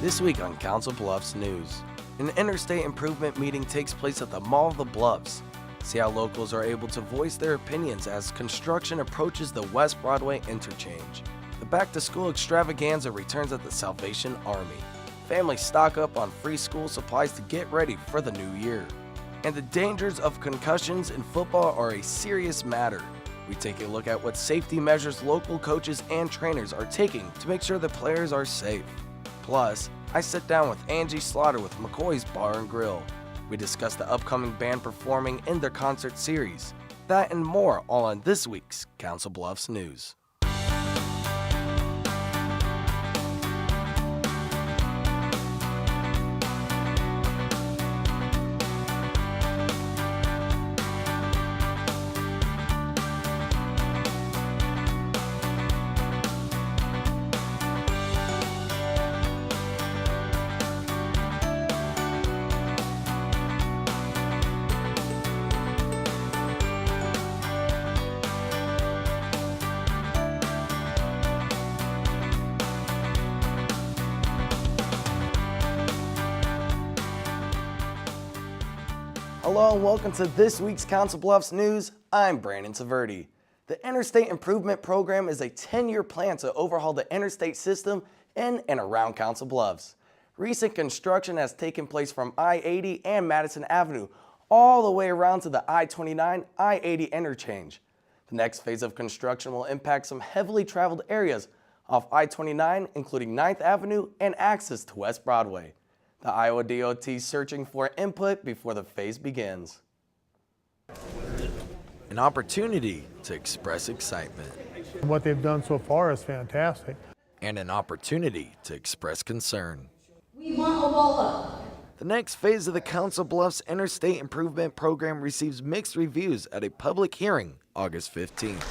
This week on Council Bluffs News, an interstate improvement meeting takes place at the Mall of the Bluffs. See how locals are able to voice their opinions as construction approaches the West Broadway interchange. The back-to-school extravaganza returns at the Salvation Army. Families stock up on free school supplies to get ready for the new year. And the dangers of concussions in football are a serious matter. We take a look at what safety measures local coaches and trainers are taking to make sure the players are safe. Plus, I sit down with Angie Slaughter with McCoy's Bar and Grill. We discuss the upcoming band performing in their concert series. That and more all on this week's Council Bluffs News. Hello and welcome to this week's Council Bluffs News. I'm Brandon Tvrdy. The Interstate Improvement Program is a 10-year plan to overhaul the interstate system in and around Council Bluffs. Recent construction has taken place from I-80 and Madison Avenue all the way around to the I-29, I-80 interchange. The next phase of construction will impact some heavily traveled areas off I-29, including 9th Avenue and access to West Broadway. The Iowa DOT is searching for input before the phase begins. An opportunity to express excitement. What they've done so far is fantastic. And an opportunity to express concern. We want a wall up. The next phase of the Council Bluffs Interstate Improvement Program receives mixed reviews at a public hearing August 15th.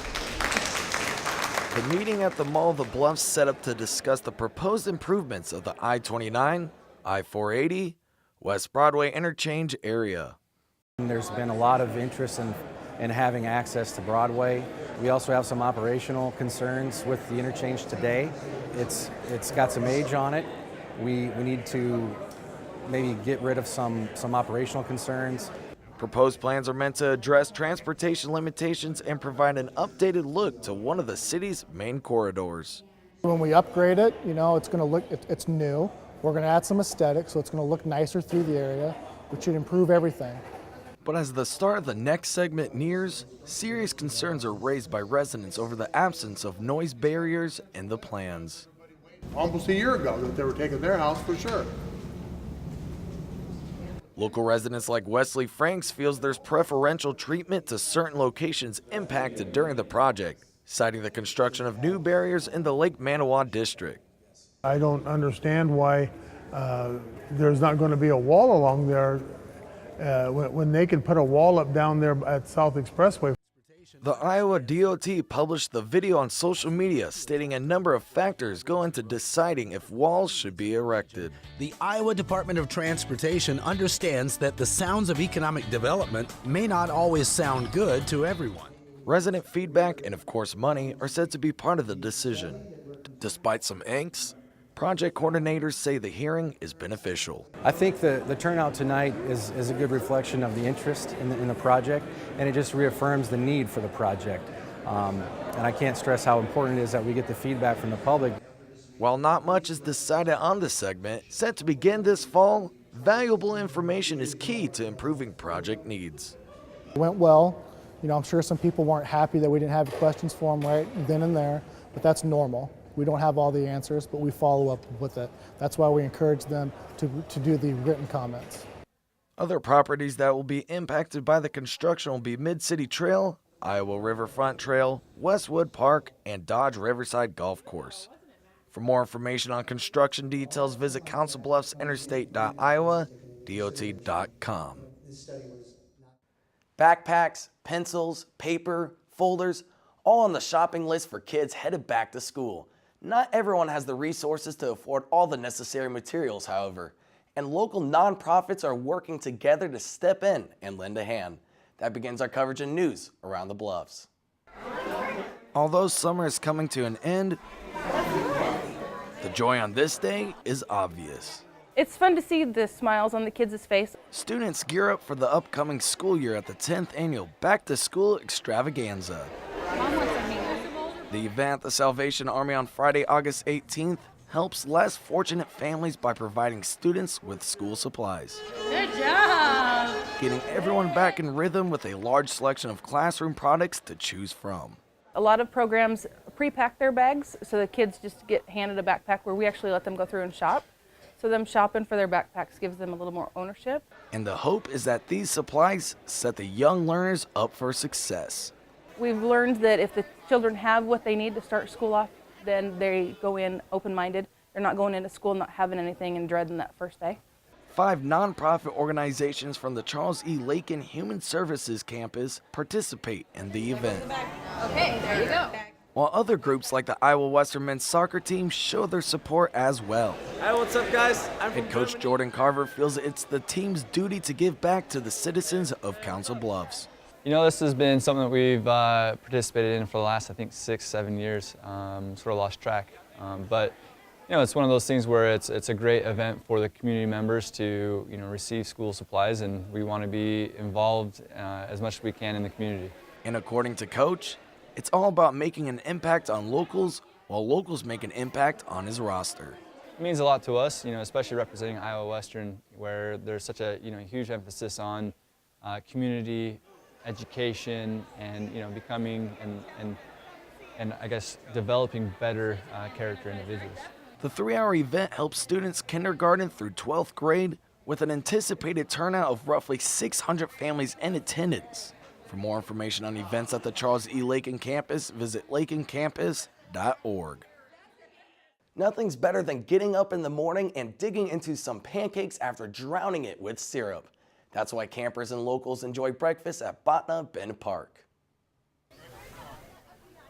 The meeting at the Mall of the Bluffs set up to discuss the proposed improvements of the I-29, I-480, West Broadway interchange area. There's been a lot of interest in having access to Broadway. We also have some operational concerns with the interchange today. It's got some age on it. We need to maybe get rid of some operational concerns. Proposed plans are meant to address transportation limitations and provide an updated look to one of the city's main corridors. When we upgrade it, it's going to look, it's new. We're going to add some aesthetics, so it's going to look nicer through the area, which should improve everything. But as the start of the next segment nears, serious concerns are raised by residents over the absence of noise barriers in the plans. Almost a year ago that they were taking their house for sure. Local residents like Wesley Franks feels there's preferential treatment to certain locations impacted during the project, citing the construction of new barriers in the Lake Manawa district. I don't understand why there's not going to be a wall along there when they can put a wall up down there at South Expressway. The Iowa DOT published the video on social media stating a number of factors go into deciding if walls should be erected. The Iowa Department of Transportation understands that the sounds of economic development may not always sound good to everyone. Resident feedback and, of course, money are said to be part of the decision. Despite some angst, project coordinators say the hearing is beneficial. I think the turnout tonight is a good reflection of the interest in the project, and it just reaffirms the need for the project. And I can't stress how important it is that we get the feedback from the public. While not much is decided on the segment, set to begin this fall, valuable information is key to improving project needs. It went well. I'm sure some people weren't happy that we didn't have questions for them right then and there, but that's normal. We don't have all the answers, but we follow up with it. That's why we encourage them to do the written comments. Other properties that will be impacted by the construction will be Mid-City Trail, Iowa Riverfront Trail, Westwood Park, and Dodge Riverside Golf Course. For more information on construction details, visit councilbluffsinterstate.iowa.dot.com. Backpacks, pencils, paper, folders, all on the shopping list for kids headed back to school. Not everyone has the resources to afford all the necessary materials, however, and local nonprofits are working together to step in and lend a hand. That begins our coverage and news around the Bluffs. Although summer is coming to an end, The joy on this day is obvious. It's fun to see the smiles on the kids' face. Students gear up for the upcoming school year at the 10th annual Back to School Extravaganza. The event at the Salvation Army on Friday, August 18th helps less fortunate families by providing students with school supplies. Good job. Getting everyone back in rhythm with a large selection of classroom products to choose from. A lot of programs pre-pack their bags, so the kids just get handed a backpack where we actually let them go through and shop. So them shopping for their backpacks gives them a little more ownership. And the hope is that these supplies set the young learners up for success. We've learned that if the children have what they need to start school off, then they go in open-minded. They're not going into school not having anything and dreading that first day. 5 nonprofit organizations from the Charles E. Lakin Human Services campus participate in the event. Okay, there you go. While other groups like the Iowa Western men's soccer team show their support as well. Hi, what's up, guys? Head coach Jordan Carver feels it's the team's duty to give back to the citizens of Council Bluffs. You know, this has been something that we've participated in for the last, I think, 6-7 years. Sort of lost track. But, you know, it's one of those things where it's a great event for the community members to, you know, receive school supplies, and we want to be involved as much as we can in the community. And according to Coach, it's all about making an impact on locals, while locals make an impact on his roster. It means a lot to us, you know, especially representing Iowa Western, where there's such a, you know, huge emphasis on community education and, you know, becoming and I guess developing better character individuals. The 3-hour event helps students kindergarten through 12th grade with an anticipated turnout of roughly 600 families in attendance. For more information on events at the Charles E. Lakin campus, visit lakincampus.org. Nothing's better than getting up in the morning and digging into some pancakes after drowning it with syrup. That's why campers and locals enjoy breakfast at BOTNA Bend Park.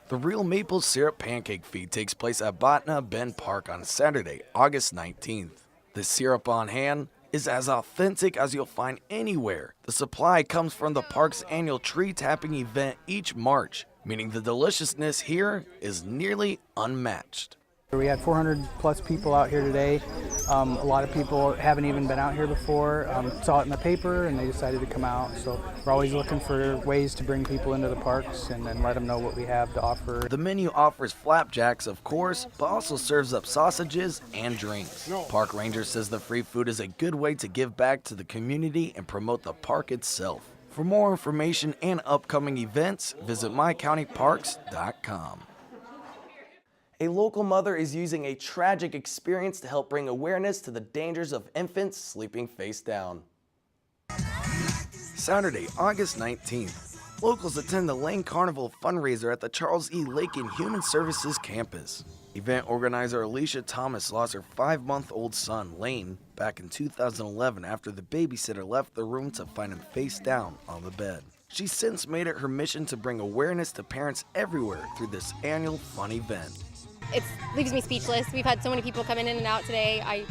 The Real Maple Syrup Pancake Feed takes place at BOTNA Bend Park on Saturday, August 19th. The syrup on hand is as authentic as you'll find anywhere. The supply comes from the park's annual tree tapping event each March, meaning the deliciousness here is nearly unmatched. We had 400 plus people out here today. A lot of people haven't even been out here before, saw it in the paper and they decided to come out. So we're always looking for ways to bring people into the parks and then let them know what we have to offer. The menu offers flapjacks, of course, but also serves up sausages and drinks. Park Ranger says the free food is a good way to give back to the community and promote the park itself. For more information and upcoming events, visit mycountyparks.com. A local mother is using a tragic experience to help bring awareness to the dangers of infants sleeping face down. Saturday, August 19th, locals attend the Lane Carnival fundraiser at the Charles E. Lakin Human Services campus. Event organizer ALESHA Thomas lost her 5-month-old son, Lane, back in 2011 after the babysitter left the room to find him face down on the bed. She's since made it her mission to bring awareness to parents everywhere through this annual fun event. It leaves me speechless. We've had so many people come in and out today. I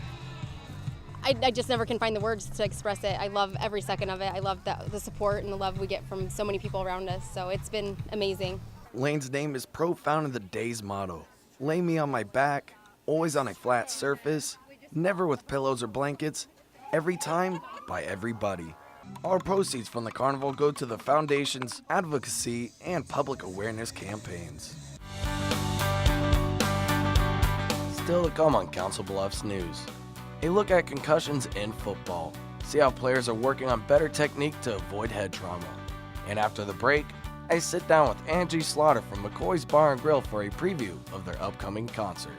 just never can find the words to express it. I love every second of it. I love the support and the love we get from so many people around us. So it's been amazing. Lane's name is profound in the day's motto. Lay me on my back, always on a flat surface, never with pillows or blankets, every time by everybody. All proceeds from the carnival go to the foundation's advocacy and public awareness campaigns. Still to come on Council Bluffs News. A look at concussions in football. See how players are working on better technique to avoid head trauma. And after the break, I sit down with Angie Slaughter from McCoy's Bar and Grill for a preview of their upcoming concert.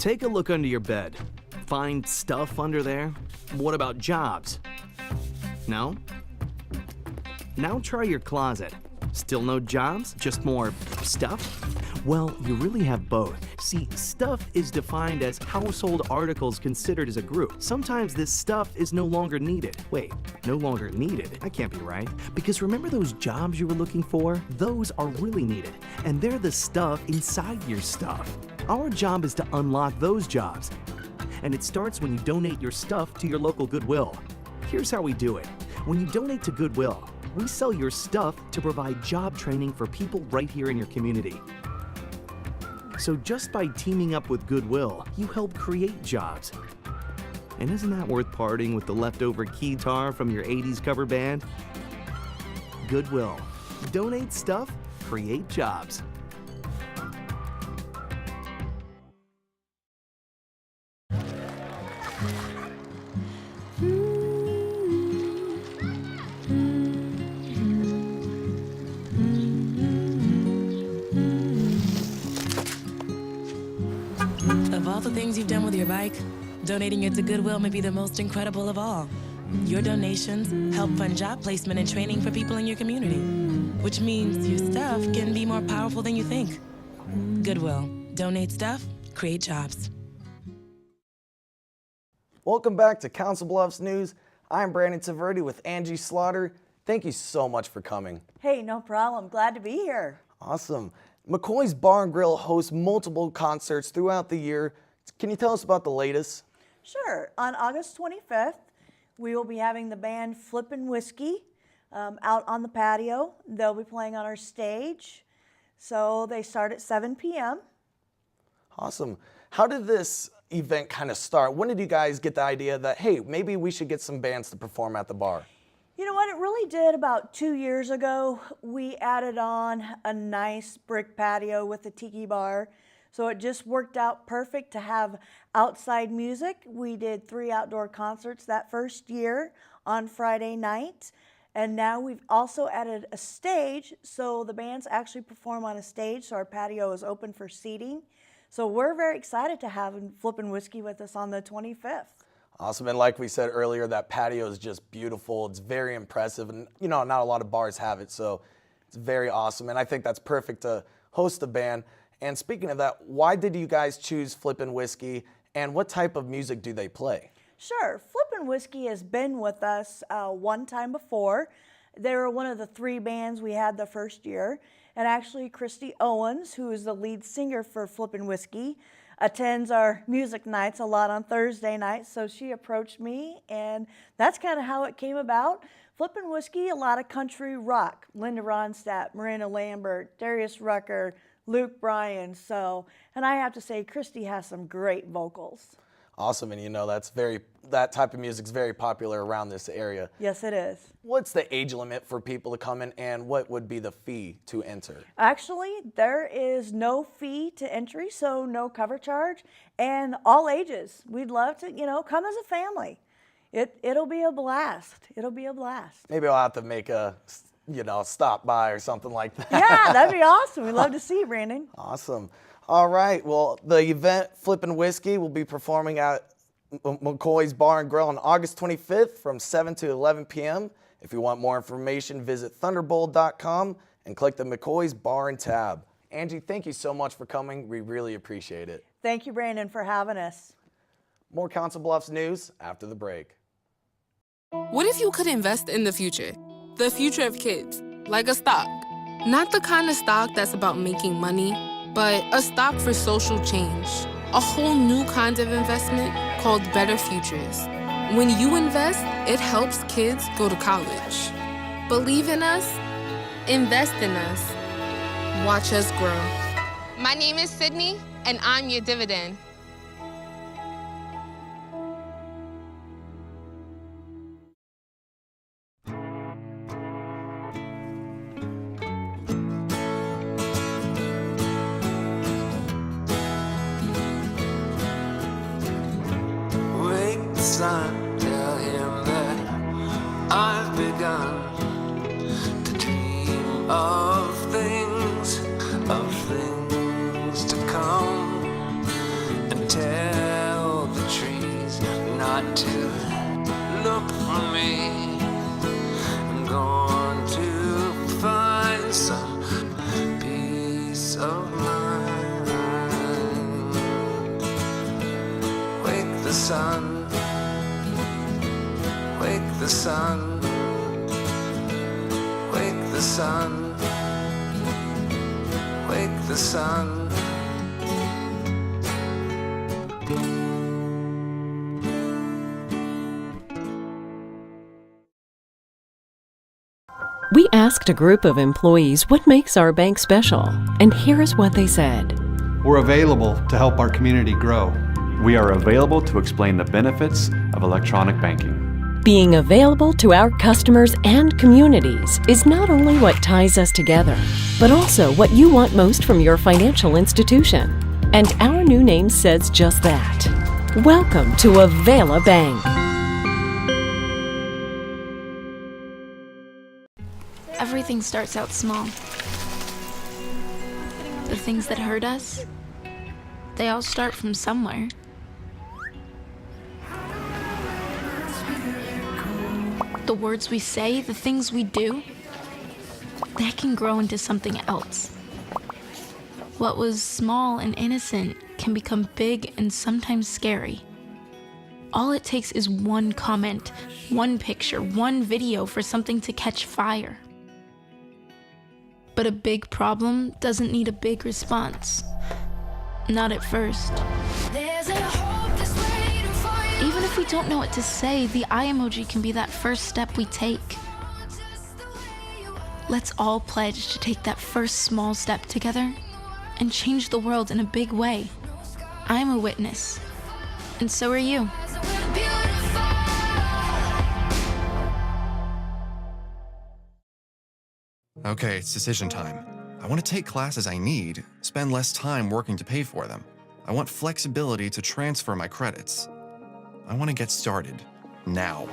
Take a look under your bed. Find stuff under there? What about jobs? No? Now try your closet. Still no jobs? Just more stuff? Well, you really have both. See, stuff is defined as household articles considered as a group. Sometimes this stuff is no longer needed. Wait, no longer needed? That can't be right. Because remember those jobs you were looking for? Those are really needed, and they're the stuff inside your stuff. Our job is to unlock those jobs, and it starts when you donate your stuff to your local Goodwill. Here's how we do it. When you donate to Goodwill, we sell your stuff to provide job training for people right here in your community. So just by teaming up with Goodwill, you help create jobs. And isn't that worth parting with the leftover keytar from your 80s cover band? Goodwill. Donate stuff, create jobs. Of all the things you've done with your bike, donating it to Goodwill may be the most incredible of all. Your donations help fund job placement and training for people in your community, which means your stuff can be more powerful than you think. Goodwill. Donate stuff, create jobs. Welcome back to Council Bluffs News. I'm Brandon Tvrdy with Angie Slaughter. Thank you so much for coming. Hey, no problem. Glad to be here. Awesome. McCoy's Bar and Grill hosts multiple concerts throughout the year. Can you tell us about the latest? Sure. On August 25th, we will be having the band Flippin' Whiskey out on the patio. They'll be playing on our stage. So they start at 7 p.m. Awesome. How did this event kind of start? When did you guys get the idea that, hey, maybe we should get some bands to perform at the bar? You know what, it really did about 2 years ago. We added on a nice brick patio with a tiki bar. So it just worked out perfect to have outside music. We did 3 outdoor concerts that first year on Friday night. And now we've also added a stage, so the bands actually perform on a stage, so our patio is open for seating. So we're very excited to have Flippin' Whiskey with us on the 25th. Awesome, and like we said earlier, that patio is just beautiful. It's very impressive, and you know, not a lot of bars have it, so it's very awesome. And I think that's perfect to host a band. And speaking of that, why did you guys choose Flippin' Whiskey, and what type of music do they play? Sure, Flippin' Whiskey has been with us one time before. They were one of the 3 bands we had the first year. And actually, Christy Owens, who is the lead singer for Flippin' Whiskey, attends our music nights a lot on Thursday nights, so she approached me, and that's kind of how it came about. Flippin' Whiskey, a lot of country rock. Linda Ronstadt, Miranda Lambert, Darius Rucker, Luke Bryan, and I have to say, Christy has some great vocals. Awesome, and you know, that type of music is very popular around this area. Yes, it is. What's the age limit for people to come in, and what would be the fee to enter? Actually, there is no fee to entry, so no cover charge, and all ages. We'd love to, come as a family. It'll be a blast. It'll be a blast. Maybe I'll have to make a, stop by or something like that. Yeah, that'd be awesome. We'd love to see you, Brandon. Awesome. All right, well, the event Flippin' Whiskey will be performing at McCoy's Bar and Grill on August 25th from 7 to 11 p.m. If you want more information, visit thunderbolt.com and click the McCoy's Bar and tab. Angie, thank you so much for coming. We really appreciate it. Thank you, Brandon, for having us. More Council Bluffs news after the break. What if you could invest in the future? The future of kids, like a stock. Not the kind of stock that's about making money, but a stock for social change. A whole new kind of investment called Better Futures. When you invest, it helps kids go to college. Believe in us, invest in us, watch us grow. My name is Sydney, and I'm your dividend. Son, tell him that I've begun to dream of things to come, and tell to look for me. I'm going to find some peace of mind. Wake the sun, wake the sun, wake the sun, wake the sun. We asked a group of employees what makes our bank special, and here is what they said. We're available to help our community grow. We are available to explain the benefits of electronic banking. Being available to our customers and communities is not only what ties us together, but also what you want most from your financial institution. And our new name says just that. Welcome to Avela Bank. Everything starts out small. The things that hurt us, they all start from somewhere. The words we say, the things we do, that can grow into something else. What was small and innocent can become big and sometimes scary. All it takes is one comment, one picture, one video for something to catch fire. But a big problem doesn't need a big response. Not at first. Even if we don't know what to say, the eye emoji can be that first step we take. Let's all pledge to take that first small step together and change the world in a big way. I'm a witness, and so are you. Okay, it's decision time. I want to take classes I need, spend less time working to pay for them. I want flexibility to transfer my credits. I want to get started now.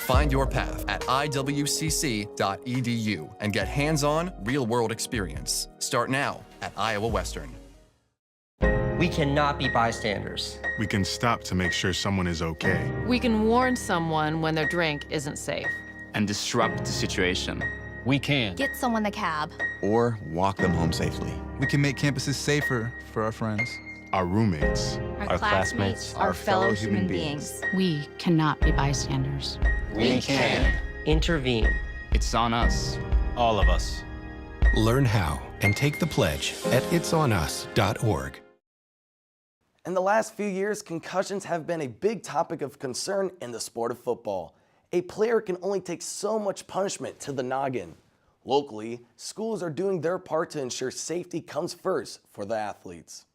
Find your path at iwcc.edu and get hands-on, real-world experience. Start now at Iowa Western. We cannot be bystanders. We can stop to make sure someone is okay. We can warn someone when their drink isn't safe. And disrupt the situation. We can. Get someone the cab. Or walk them home safely. We can make campuses safer for our friends. Our roommates. Our classmates. Our fellow human beings. We cannot be bystanders. We can. Intervene. It's on us. All of us. Learn how and take the pledge at itsonus.org. In the last few years, concussions have been a big topic of concern in the sport of football. A player can only take so much punishment to the noggin. Locally, schools are doing their part to ensure safety comes first for the athletes.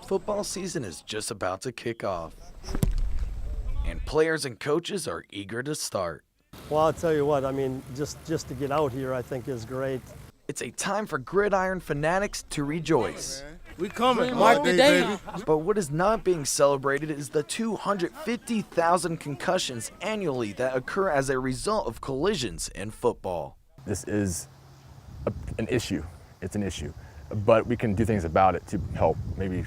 Football season is just about to kick off, and players and coaches are eager to start. Well, I'll tell you what, I mean, just to get out here, I think is great. It's a time for gridiron fanatics to rejoice. We coming, mark the day. But what is not being celebrated is the 250,000 concussions annually that occur as a result of collisions in football. This is an issue. It's an issue. But we can do things about it to help maybe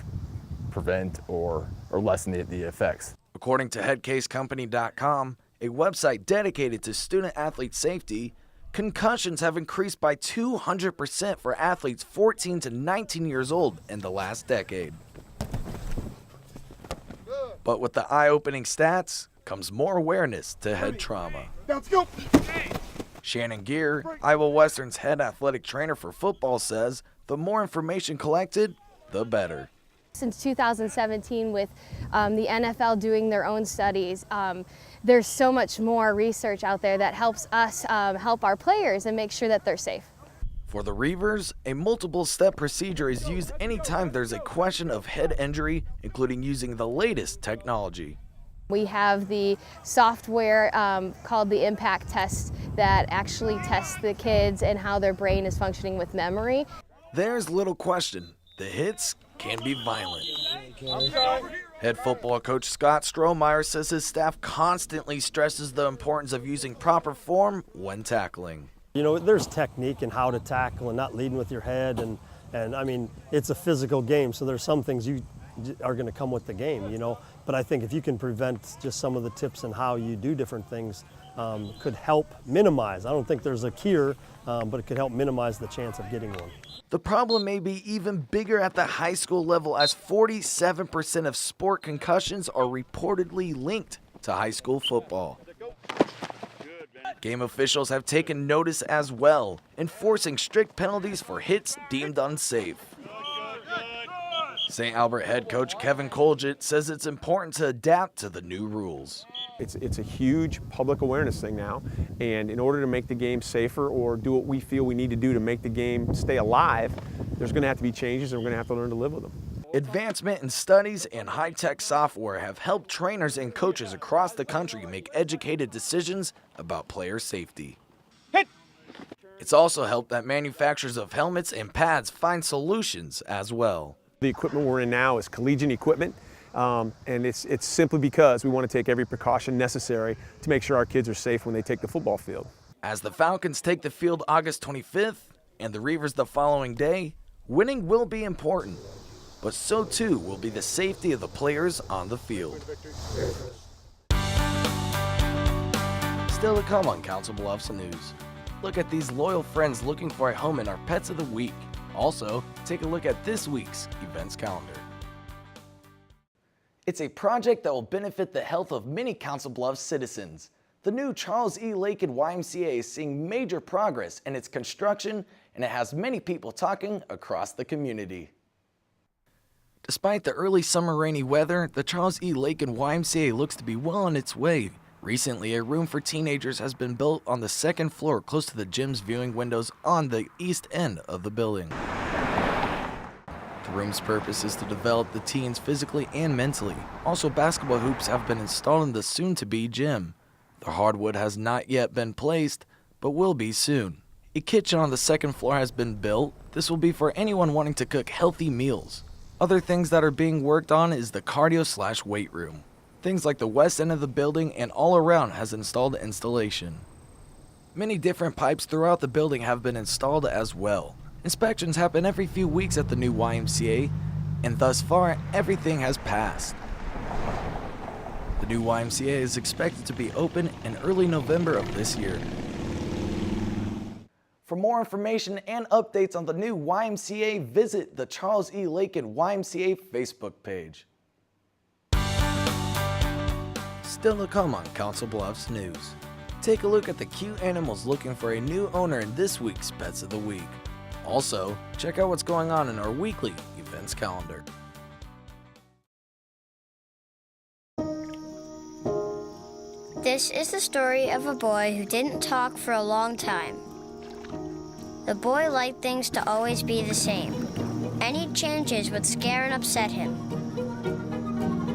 prevent or lessen the effects. According to headcasecompany.com, a website dedicated to student-athlete safety, concussions have increased by 200% for athletes 14 to 19 years old in the last decade. But with the eye-opening stats comes more awareness to head trauma. Let's go. Shannon Gear, Iowa Western's head athletic trainer for football, says the more information collected, the better. Since 2017, with the NFL doing their own studies, there's so much more research out there that helps us help our players and make sure that they're safe. For the Reavers, a multiple-step procedure is used anytime there's a question of head injury, including using the latest technology. We have the software called the impact test that actually tests the kids and how their brain is functioning with memory. There's little question, the hits can be violent. Head football coach Scott Strohmeyer says his staff constantly stresses the importance of using proper form when tackling. You know, there's technique in how to tackle and not leading with your head, and I mean, it's a physical game, so there's some things you are going to come with the game, you know. But I think if you can prevent just some of the tips and how you do different things, could help minimize. I don't think there's a cure, but it could help minimize the chance of getting one. The problem may be even bigger at the high school level, as 47% of sport concussions are reportedly linked to high school football. Game officials have taken notice as well, enforcing strict penalties for hits deemed unsafe. St. Albert head coach Kevin Colgett says it's important to adapt to the new rules. It's a huge public awareness thing now, and in order to make the game safer or do what we feel we need to do to make the game stay alive, there's going to have to be changes, and we're going to have to learn to live with them. Advancement in studies and high-tech software have helped trainers and coaches across the country make educated decisions about player safety. It's also helped that manufacturers of helmets and pads find solutions as well. The equipment we're in now is collegiate equipment. And it's simply because we want to take every precaution necessary to make sure our kids are safe when they take the football field. As the Falcons take the field August 25th and the Reavers the following day, winning will be important, but so too will be the safety of the players on the field. Still to come on Council Bluffs News. Look at these loyal friends looking for a home in our Pets of the Week. Also, take a look at this week's events calendar. It's a project that will benefit the health of many Council Bluffs citizens. The new Charles E. Lakin YMCA is seeing major progress in its construction, and it has many people talking across the community. Despite the early summer rainy weather, the Charles E. Lakin YMCA looks to be well on its way. Recently, a room for teenagers has been built on the second floor close to the gym's viewing windows on the east end of the building. The room's purpose is to develop the teens physically and mentally. Also, basketball hoops have been installed in the soon-to-be gym. The hardwood has not yet been placed, but will be soon. A kitchen on the second floor has been built. This will be for anyone wanting to cook healthy meals. Other things that are being worked on is the cardio/weight room. Things like the west end of the building and all around has installed installation. Many different pipes throughout the building have been installed as well. Inspections happen every few weeks at the new YMCA, and thus far, everything has passed. The new YMCA is expected to be open in early November of this year. For more information and updates on the new YMCA, visit the Charles E. Lakin YMCA Facebook page. Still to come on Council Bluffs News. Take a look at the cute animals looking for a new owner in this week's Pets of the Week. Also, check out what's going on in our weekly events calendar. This is the story of a boy who didn't talk for a long time. The boy liked things to always be the same. Any changes would scare and upset him.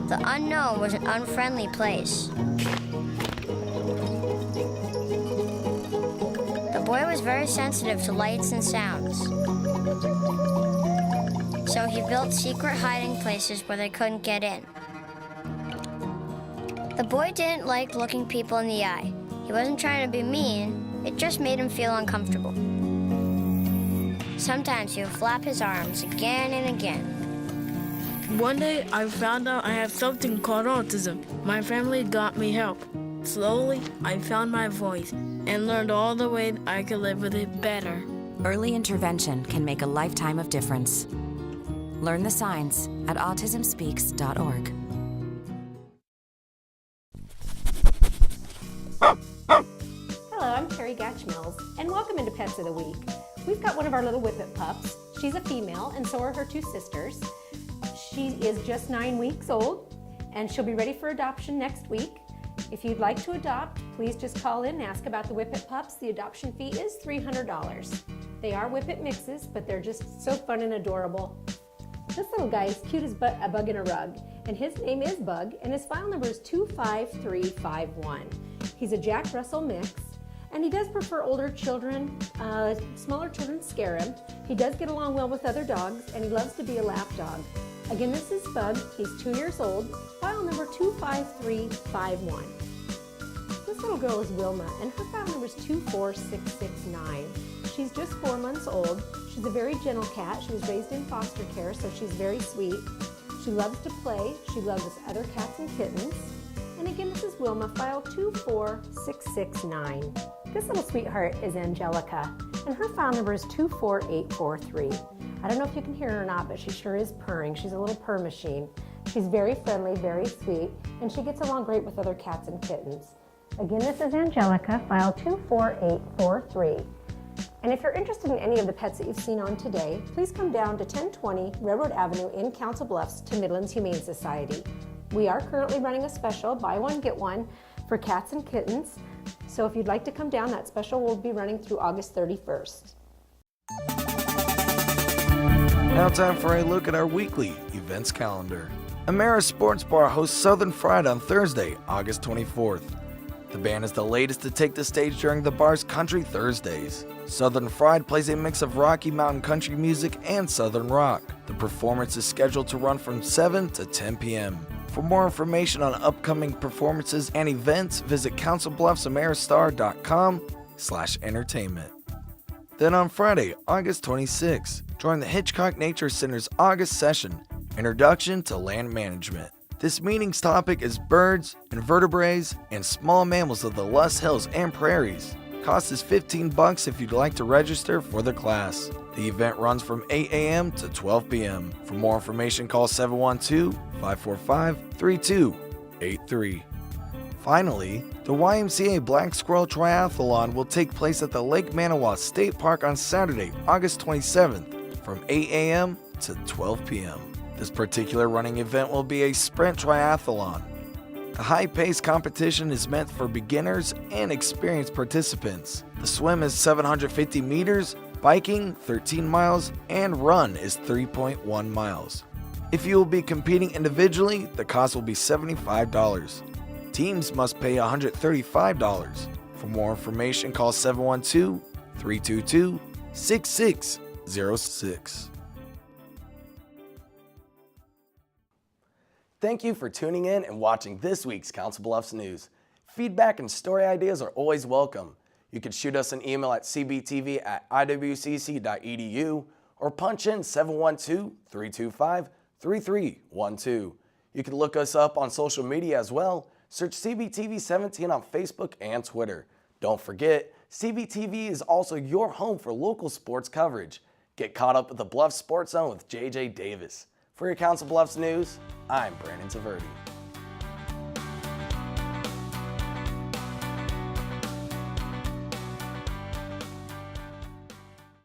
The unknown was an unfriendly place. The boy was very sensitive to lights and sounds. So he built secret hiding places where they couldn't get in. The boy didn't like looking people in the eye. He wasn't trying to be mean, it just made him feel uncomfortable. Sometimes he would flap his arms again and again. One day, I found out I have something called autism. My family got me help. Slowly, I found my voice and learned all the ways I could live with it better. Early intervention can make a lifetime of difference. Learn the signs at autismspeaks.org. Hello, I'm Carrie Gatch-Mills, and welcome into Pets of the Week. We've got one of our little Whippet pups. She's a female, and so are her two sisters. She is just 9 weeks old, and she'll be ready for adoption next week. If you'd like to adopt, please just call in and ask about the Whippet pups. The adoption fee is $300. They are Whippet mixes, but they're just so fun and adorable. This little guy is cute as a bug in a rug, and his name is Bug, and his file number is 25351. He's a Jack Russell mix, and he does prefer older children. Smaller children scare him. He does get along well with other dogs, and he loves to be a lap dog. Again, this is Bug. He's 2 years old. File number 25351. This little girl is Wilma, and her file number is 24669. She's just 4 months old. She's a very gentle cat. She was raised in foster care, so she's very sweet. She loves to play. She loves other cats and kittens. And again, this is Wilma, file 24669. This little sweetheart is Angelica, and her file number is 24843. I don't know if you can hear her or not, but she sure is purring. She's a little purr machine. She's very friendly, very sweet, and she gets along great with other cats and kittens. Again, this is Angelica, file 24843. And if you're interested in any of the pets that you've seen on today, please come down to 1020 Railroad Avenue in Council Bluffs to Midlands Humane Society. We are currently running a special, buy one, get one, for cats and kittens. So if you'd like to come down, that special will be running through August 31st. Now time for a look at our weekly events calendar. Amera Sports Bar hosts Southern Fried on Thursday, August 24th. The band is the latest to take the stage during the bar's Country Thursdays. Southern Fried plays a mix of Rocky Mountain country music and Southern rock. The performance is scheduled to run from 7 to 10 p.m. For more information on upcoming performances and events, visit councilbluffsamerastar.com/entertainment. Then on Friday, August 26th, join the Hitchcock Nature Center's August session, Introduction to Land Management. This meeting's topic is birds, invertebrates, and small mammals of the Luss Hills and prairies. Cost is $15 if you'd like to register for the class. The event runs from 8 a.m. to 12 p.m. For more information, call 712-545-3283. Finally, the YMCA Black Squirrel Triathlon will take place at the Lake Manawa State Park on Saturday, August 27th from 8 a.m. to 12 p.m. This particular running event will be a sprint triathlon. The high-paced competition is meant for beginners and experienced participants. The swim is 750 meters, biking 13 miles, and run is 3.1 miles. If you will be competing individually, the cost will be $75. Teams must pay $135. For more information, call 712-322-6606. Thank you for tuning in and watching this week's Council Bluffs News. Feedback and story ideas are always welcome. You can shoot us an email at cbtv@iwcc.edu or punch in 712-325-3312. You can look us up on social media as well. Search CBTV17 on Facebook and Twitter. Don't forget, CBTV is also your home for local sports coverage. Get caught up with the Bluffs Sports Zone with JJ Davis. For your Council Bluffs News, I'm Brandon Tvrdy.